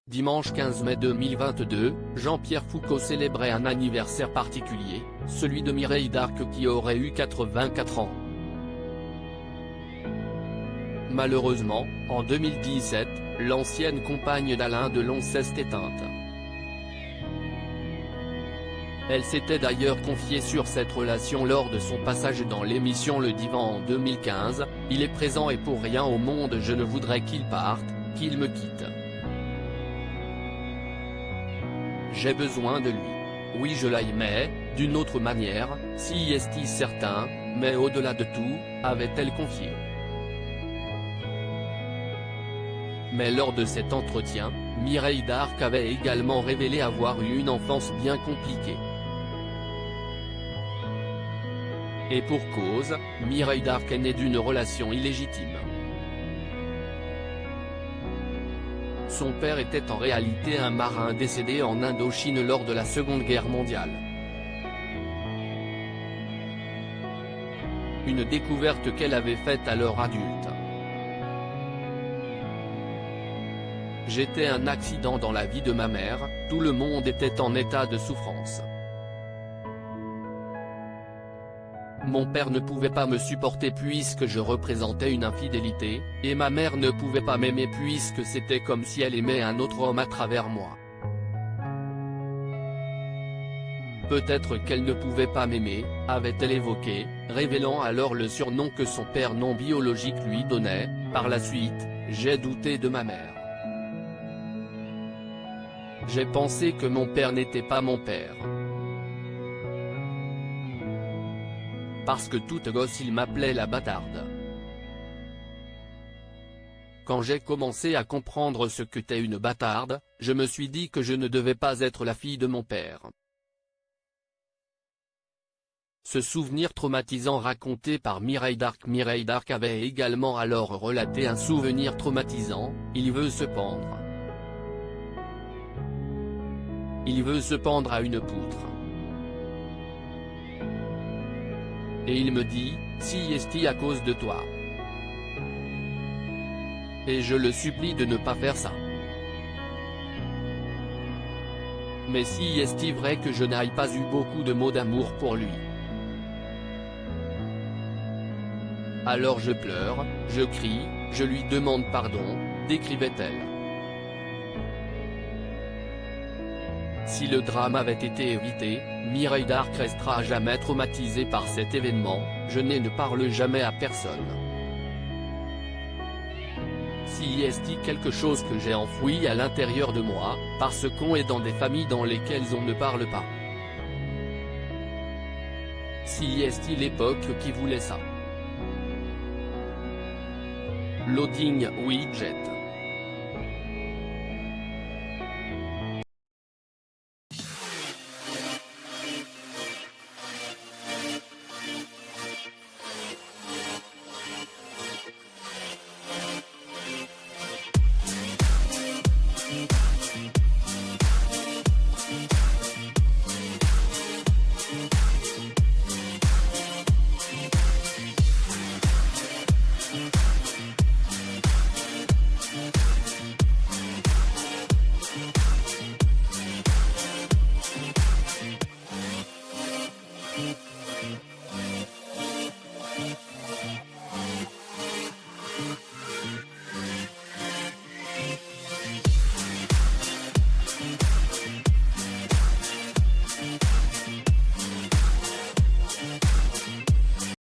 Dimanche 15 mai 2022, Jean-Pierre Foucault célébrait un anniversaire particulier, celui de Mireille d'Arc qui aurait eu 84 ans. Malheureusement, en 2017, l'ancienne compagne d'Alain Delon s'est éteinte. Elle s'était d'ailleurs confiée sur cette relation lors de son passage dans l'émission Le Divan en 2015, « Il est présent et pour rien au monde je ne voudrais qu'il parte, qu'il me quitte. J'ai besoin de lui. Oui je l'aimais, d'une autre manière, si est-il certain, mais au-delà de tout, avait-elle confié. » Mais lors de cet entretien, Mireille d'Arc avait également révélé avoir eu une enfance bien compliquée. Et pour cause, Mireille d'Arc est née d'une relation illégitime. Son père était en réalité un marin décédé en Indochine lors de la Seconde Guerre mondiale. Une découverte qu'elle avait faite à l'heure adulte. J'étais un accident dans la vie de ma mère, tout le monde était en état de souffrance. Mon père ne pouvait pas me supporter puisque je représentais une infidélité, et ma mère ne pouvait pas m'aimer puisque c'était comme si elle aimait un autre homme à travers moi. Peut-être qu'elle ne pouvait pas m'aimer, avait-elle évoqué, révélant alors le surnom que son père non biologique lui donnait. Par la suite, j'ai douté de ma mère. J'ai pensé que mon père n'était pas mon père. Parce que toute gosse il m'appelait la bâtarde. Quand j'ai commencé à comprendre ce qu'était une bâtarde, je me suis dit que je ne devais pas être la fille de mon père. Ce souvenir traumatisant raconté par Mireille d'Arc avait également alors relaté un souvenir traumatisant, il veut se pendre. Il veut se pendre à une poutre. Et il me dit, si est-il à cause de toi. Et je le supplie de ne pas faire ça. Mais si est-il vrai que je n'aille pas eu beaucoup de mots d'amour pour lui. Alors je pleure, je crie, je lui demande pardon, décrivait-elle. Si le drame avait été évité, Mireille d'Arc restera à jamais traumatisée par cet événement, je ne parle jamais à personne. Si est-il quelque chose que j'ai enfoui à l'intérieur de moi, parce qu'on est dans des familles dans lesquelles on ne parle pas. Si est-il l'époque qui voulait ça. Loading widget.